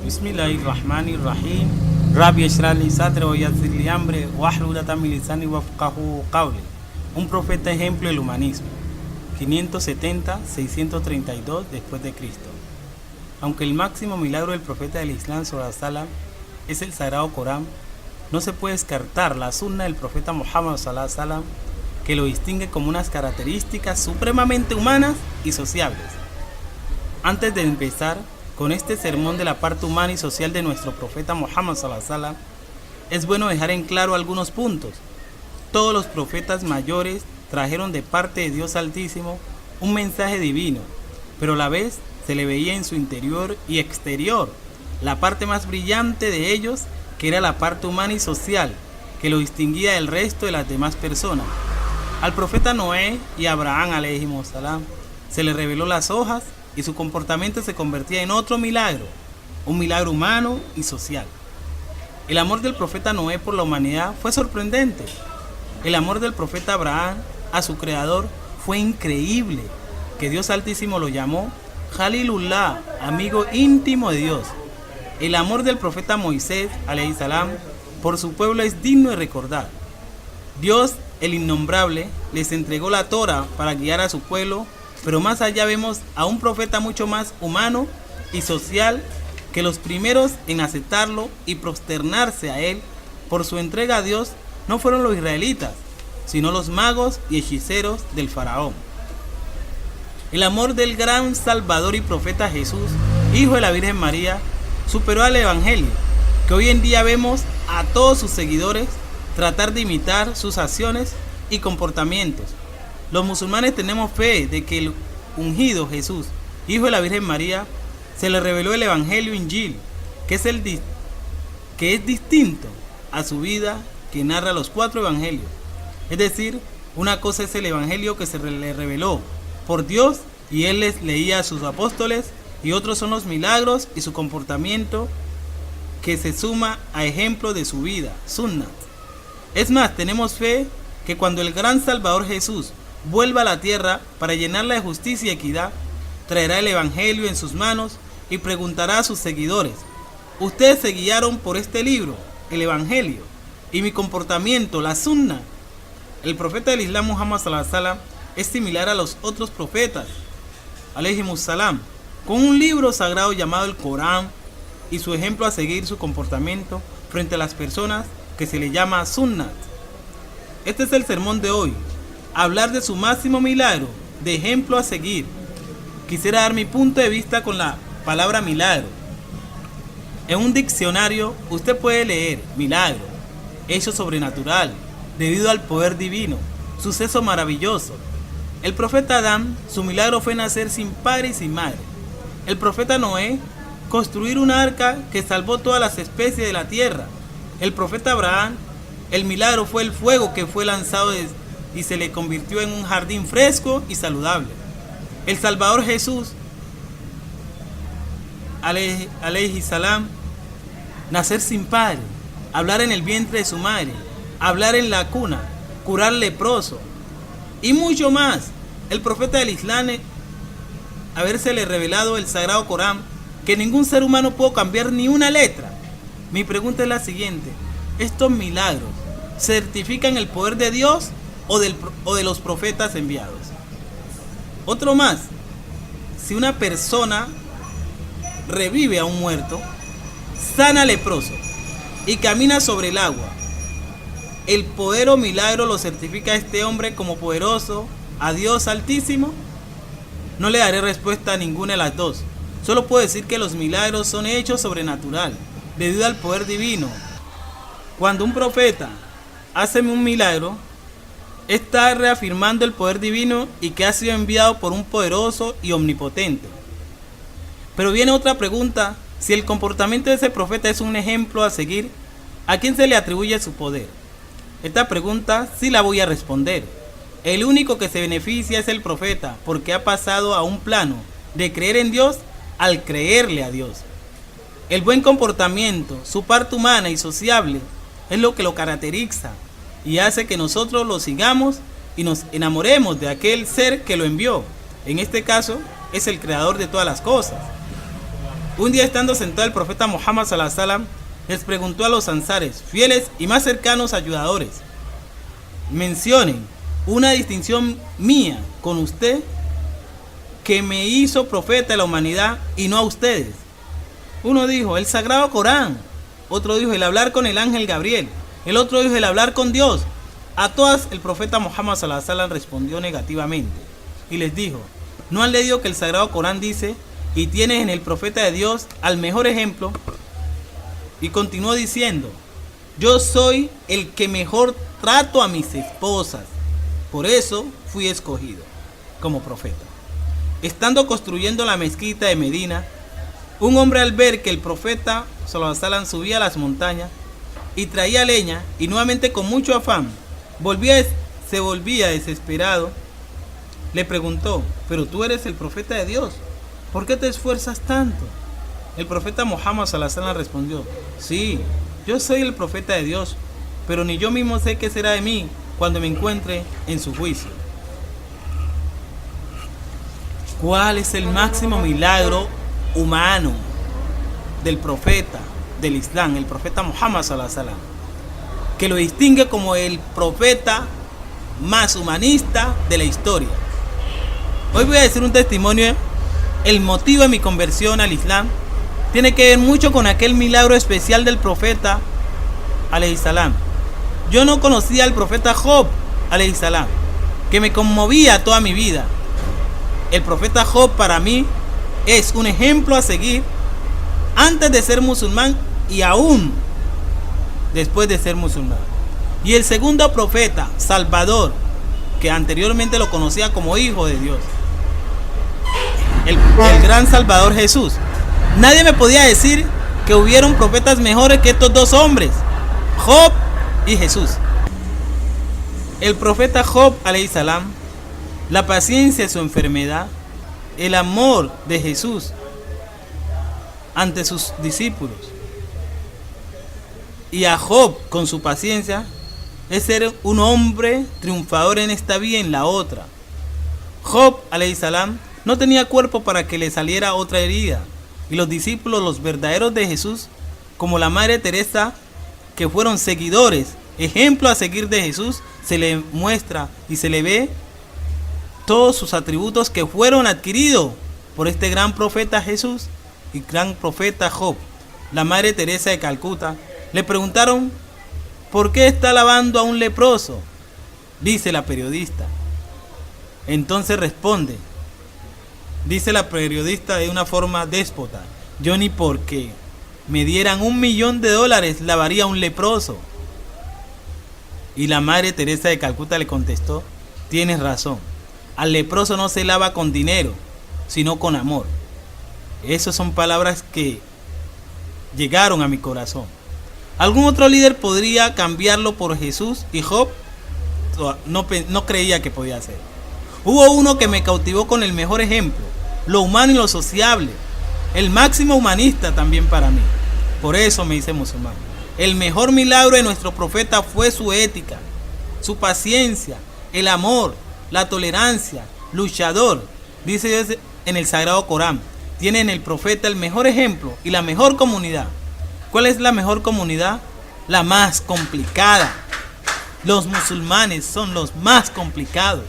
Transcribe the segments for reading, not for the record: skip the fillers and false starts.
Bismillahirrahmanirrahim. Rabbi Eshra li sadri wa yassir li amri wahlul min lisani wafqahu qawli. Un profeta ejemplo del humanismo. 570-632 después de Cristo. Aunque el máximo milagro del profeta del Islam sallam es el sagrado Corán, no se puede descartar la sunna del profeta Muhammad sallam, que lo distingue como unas características supremamente humanas y sociables. Antes de empezar con este sermón de la parte humana y social de nuestro profeta Muhammad sallam, es bueno dejar en claro algunos puntos. Todos los profetas mayores trajeron de parte de Dios Altísimo un mensaje divino, pero a la vez se le veía en su interior y exterior la parte más brillante de ellos, que era la parte humana y social, que lo distinguía del resto de las demás personas. Al profeta Noé y Abraham alayhimus salam se le reveló las hojas y su comportamiento se convertía en otro milagro, un milagro humano y social. El amor del profeta Noé por la humanidad fue sorprendente. El amor del profeta Abraham a su creador fue increíble, que Dios Altísimo lo llamó Jalilullah, amigo íntimo de Dios. El amor del profeta Moisés alayhi salam por su pueblo es digno de recordar. Dios, el innombrable, les entregó la Torah para guiar a su pueblo, pero más allá vemos a un profeta mucho más humano y social que los primeros en aceptarlo y prosternarse a él por su entrega a Dios. No fueron los israelitas, sino los magos y hechiceros del faraón. El amor del gran Salvador y profeta Jesús, hijo de la Virgen María, superó al Evangelio, que hoy en día vemos a todos sus seguidores tratar de imitar sus acciones y comportamientos. Los musulmanes tenemos fe de que el ungido Jesús, hijo de la Virgen María, se le reveló el Evangelio Injil, que es distinto a su vida, que narra los 4 evangelios. Es decir, una cosa es el evangelio que se le reveló por Dios y él les leía a sus apóstoles, y otros son los milagros y su comportamiento que se suma a ejemplo de su vida, sunnat. Es más, tenemos fe que cuando el gran Salvador Jesús vuelva a la tierra para llenarla de justicia y equidad, traerá el evangelio en sus manos y preguntará a sus seguidores: ustedes se guiaron por este libro, el evangelio, y mi comportamiento, la sunna. El profeta del Islam Muhammad sallam es similar a los otros profetas alayhimus salam, con un libro sagrado llamado el Corán y su ejemplo a seguir, su comportamiento frente a las personas, que se le llama sunnat. Este es el sermón de hoy, hablar de su máximo milagro, de ejemplo a seguir. Quisiera dar mi punto de vista con la palabra milagro. En un diccionario usted puede leer milagro, hecho sobrenatural, debido al poder divino, suceso maravilloso. El profeta Adán, su milagro fue nacer sin padre y sin madre. El profeta Noé, construir un arca que salvó todas las especies de la tierra. El profeta Abraham, el milagro fue el fuego que fue lanzado y se le convirtió en un jardín fresco y saludable. El Salvador Jesús, alayhi salam, nacer sin padre, hablar en el vientre de su madre, hablar en la cuna, curar leproso y mucho más. El profeta del Islam, habérsele revelado el sagrado Corán, que ningún ser humano pudo cambiar ni una letra. Mi pregunta es la siguiente: ¿estos milagros certifican el poder de Dios o de los profetas enviados? Otro más: si una persona revive a un muerto, sana leproso y camina sobre el agua, ¿el poder o milagro lo certifica a este hombre como poderoso, a Dios Altísimo? No le daré respuesta a ninguna de las dos. Solo puedo decir que los milagros son hechos sobrenatural, debido al poder divino. Cuando un profeta hace un milagro, está reafirmando el poder divino y que ha sido enviado por un poderoso y omnipotente. Pero viene otra pregunta: si el comportamiento de ese profeta es un ejemplo a seguir, ¿a quién se le atribuye su poder? Esta pregunta sí la voy a responder. El único que se beneficia es el profeta, porque ha pasado a un plano de creer en Dios al creerle a Dios. El buen comportamiento, su parte humana y sociable, es lo que lo caracteriza y hace que nosotros lo sigamos y nos enamoremos de aquel ser que lo envió. En este caso, es el creador de todas las cosas. Un día, estando sentado el profeta Muhammad sallallahu alaihi wasallam, les preguntó a los ansares, fieles y más cercanos ayudadores: mencionen una distinción mía con usted que me hizo profeta de la humanidad y no a ustedes. Uno dijo: el sagrado Corán. Otro dijo: el hablar con el ángel Gabriel. El otro dijo: el hablar con Dios. A todas el profeta Muhammad sallallahu alaihi wasallam respondió negativamente y les dijo: ¿no han leído que el sagrado Corán dice: y tienes en el profeta de Dios al mejor ejemplo? Y continuó diciendo: yo soy el que mejor trato a mis esposas, por eso fui escogido como profeta. Estando construyendo la mezquita de Medina, un hombre, al ver que el profeta sallallahu alaihi wasallam subía a las montañas y traía leña, y nuevamente con mucho afán se volvía desesperado, le preguntó: pero tú eres el profeta de Dios, ¿por qué te esfuerzas tanto? El profeta Muhammad sallallahu alaihi wasallam respondió: sí, yo soy el profeta de Dios, pero ni yo mismo sé qué será de mí cuando me encuentre en su juicio. ¿Cuál es el máximo milagro humano del profeta del Islam, el profeta Muhammad sallallahu alaihi wasallam, que lo distingue como el profeta más humanista de la historia? Hoy voy a decir un testimonio. El motivo de mi conversión al Islam tiene que ver mucho con aquel milagro especial del profeta alayhi salam. Yo no conocía al profeta Job alayhi salam, que me conmovía toda mi vida. El profeta Job para mí es un ejemplo a seguir antes de ser musulmán y aún después de ser musulmán. Y el segundo profeta, Salvador, que anteriormente lo conocía como hijo de Dios, el gran Salvador Jesús. Nadie me podía decir que hubieron profetas mejores que estos dos hombres, Job y Jesús. El profeta Job alayhi salam, la paciencia de su enfermedad, el amor de Jesús ante sus discípulos, y a Job con su paciencia, es ser un hombre triunfador en esta vida y en la otra. Job alayhi salam no tenía cuerpo para que le saliera otra herida, y los discípulos, los verdaderos de Jesús, como la Madre Teresa, que fueron seguidores, ejemplo a seguir de Jesús, se le muestra y se le ve todos sus atributos que fueron adquiridos por este gran profeta Jesús y gran profeta Job. La Madre Teresa de Calcuta le preguntaron: ¿por qué está lavando a un leproso? Dice la periodista. Entonces responde, dice la periodista de una forma déspota: yo ni porque me dieran $1.000.000 lavaría a un leproso. Y la Madre Teresa de Calcuta le contestó: tienes razón, al leproso no se lava con dinero, sino con amor. Esas son palabras que llegaron a mi corazón. ¿Algún otro líder podría cambiarlo por Jesús? Y Job no creía que podía hacer. Hubo uno que me cautivó con el mejor ejemplo, lo humano y lo sociable, el máximo humanista también para mí. Por eso me hice musulmán. El mejor milagro de nuestro profeta fue su ética, su paciencia, el amor, la tolerancia, luchador. Dice Dios en el Sagrado Corán: tiene en el profeta el mejor ejemplo y la mejor comunidad. ¿Cuál es la mejor comunidad? La más complicada. Los musulmanes son los más complicados.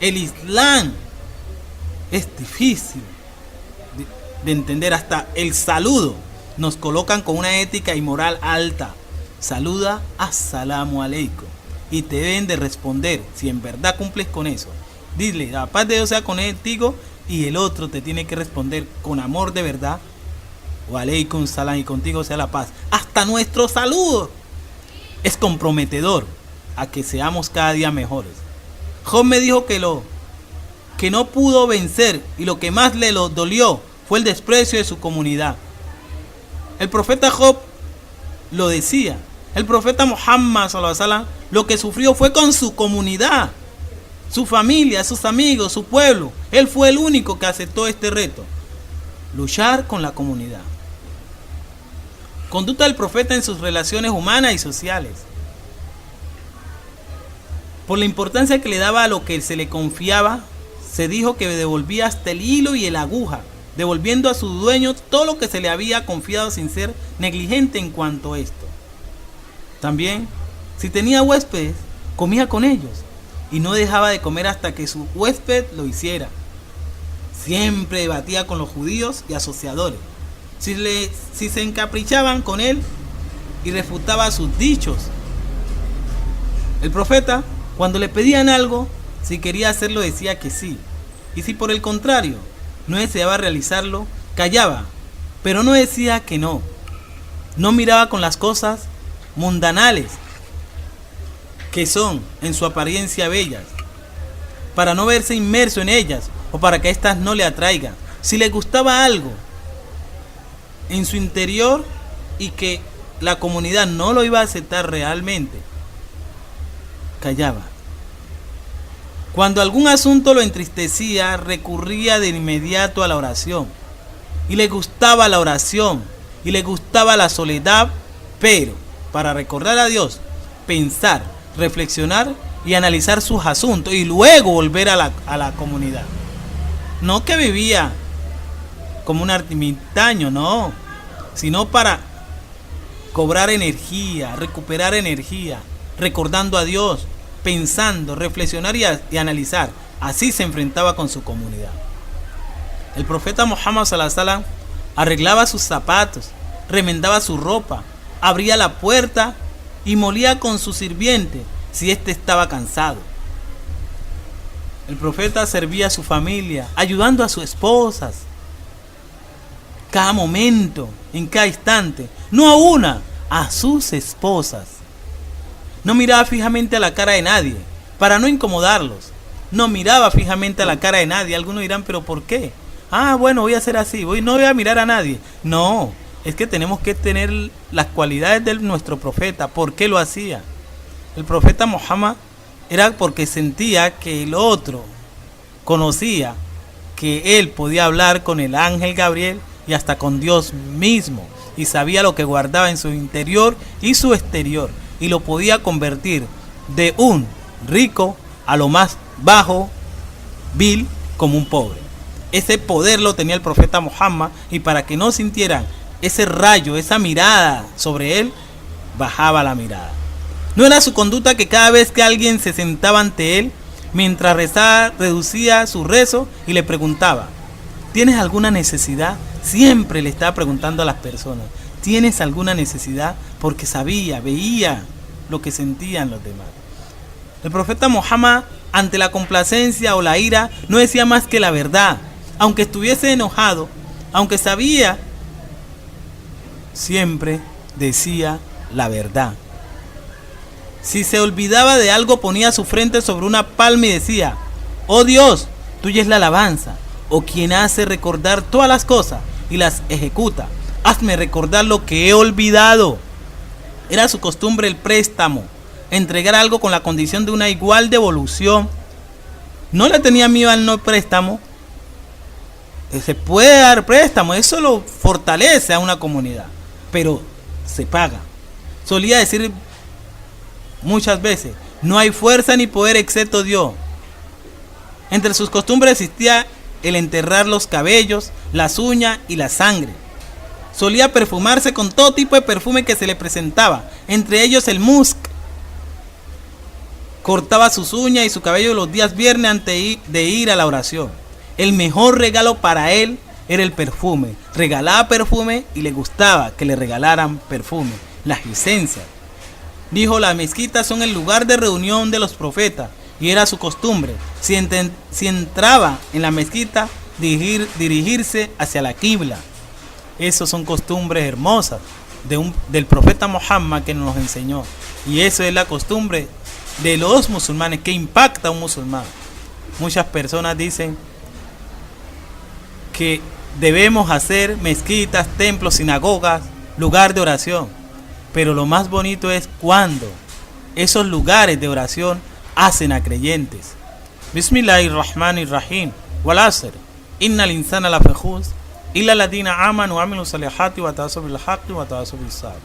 El Islam es difícil de entender. Hasta el saludo nos colocan con una ética y moral alta. Saluda, assalamu alaikum, y te deben de responder si en verdad cumples con eso. Dile: la paz de Dios sea contigo, y el otro te tiene que responder con amor de verdad: wa alaikum salam, y contigo sea la paz. Hasta nuestro saludo es comprometedor a que seamos cada día mejores. Job me dijo que no pudo vencer, y lo que más le dolió fue el desprecio de su comunidad. El profeta Job lo decía. El profeta Muhammad sallallahu alaihi wasallam lo que sufrió fue con su comunidad, su familia, sus amigos, su pueblo. Él fue el único que aceptó este reto: luchar con la comunidad. Conducta del profeta en sus relaciones humanas y sociales. Por la importancia que le daba a lo que se le confiaba, se dijo que devolvía hasta el hilo y la aguja devolviendo a sus dueños todo lo que se le había confiado sin ser negligente en cuanto a esto. También, si tenía huéspedes, comía con ellos y no dejaba de comer hasta que su huésped lo hiciera. Siempre debatía con los judíos y asociadores. Si se encaprichaban con él y refutaba sus dichos. El profeta, cuando le pedían algo, si quería hacerlo decía que sí. Y si por el contrario no deseaba realizarlo, callaba, pero no decía que no. No miraba con las cosas mundanales, que son en su apariencia bellas, para no verse inmerso en ellas o para que éstas no le atraigan. Si le gustaba algo en su interior y que la comunidad no lo iba a aceptar realmente, callaba. Cuando algún asunto lo entristecía, recurría de inmediato a la oración. Y le gustaba la oración, y le gustaba la soledad, pero para recordar a Dios, pensar, reflexionar y analizar sus asuntos y luego volver a la comunidad. No que vivía como un ermitaño, no, sino para cobrar energía, recuperar energía, recordando a Dios, pensando, reflexionar y analizar. Así se enfrentaba con su comunidad. El profeta Muhammad sallallahu alaihi wasallam arreglaba sus zapatos, remendaba su ropa, abría la puerta y molía con su sirviente si éste estaba cansado. El profeta servía a su familia, ayudando a sus esposas, cada momento, en cada instante, no a una, a sus esposas. No miraba fijamente a la cara de nadie, para no incomodarlos. No miraba fijamente a la cara de nadie. Algunos dirán, ¿pero por qué? Bueno, voy a hacer así, no voy a mirar a nadie. No, es que tenemos que tener las cualidades de nuestro profeta. ¿Por qué lo hacía? El profeta Muhammad era porque sentía que el otro conocía que él podía hablar con el ángel Gabriel y hasta con Dios mismo, y sabía lo que guardaba en su interior y su exterior, y lo podía convertir de un rico a lo más bajo, vil, como un pobre. Ese poder lo tenía el profeta Muhammad, y para que no sintieran ese rayo, esa mirada sobre él, bajaba la mirada. No era su conducta que cada vez que alguien se sentaba ante él, mientras rezaba, reducía su rezo y le preguntaba, ¿tienes alguna necesidad? Siempre le estaba preguntando a las personas, ¿tienes alguna necesidad? Porque sabía, veía lo que sentían los demás. El profeta Muhammad, ante la complacencia o la ira, no decía más que la verdad. Aunque estuviese enojado, aunque sabía, siempre decía la verdad. Si se olvidaba de algo, ponía su frente sobre una palma y decía, oh Dios, tuya es la alabanza, o quien hace recordar todas las cosas y las ejecuta. Hazme recordar lo que he olvidado. Era su costumbre el préstamo, entregar algo con la condición de una igual devolución. No le tenía miedo al no préstamo. Se puede dar préstamo, eso lo fortalece a una comunidad, pero se paga. Solía decir muchas veces, no hay fuerza ni poder excepto Dios. Entre sus costumbres existía el enterrar los cabellos, las uñas y la sangre. Solía perfumarse con todo tipo de perfume que se le presentaba, entre ellos el musk. Cortaba sus uñas y su cabello los días viernes antes de ir a la oración. El mejor regalo para él era el perfume. Regalaba perfume y le gustaba que le regalaran perfume, las licencias. Dijo, las mezquitas son el lugar de reunión de los profetas, y era su costumbre, si entraba en la mezquita, dirigirse hacia la Qibla. Esas son costumbres hermosas del profeta Muhammad que nos enseñó. Y eso es la costumbre de los musulmanes, que impacta a un musulmán. Muchas personas dicen que debemos hacer mezquitas, templos, sinagogas, lugar de oración. Pero lo más bonito es cuando esos lugares de oración hacen a creyentes. Bismillahirrahmanirrahim. Wal asr. Innal insana lafi khusr illa alladhina amanu wa amilu salihati wa tawasaw bil haqqi wa tawasaw bis sabr.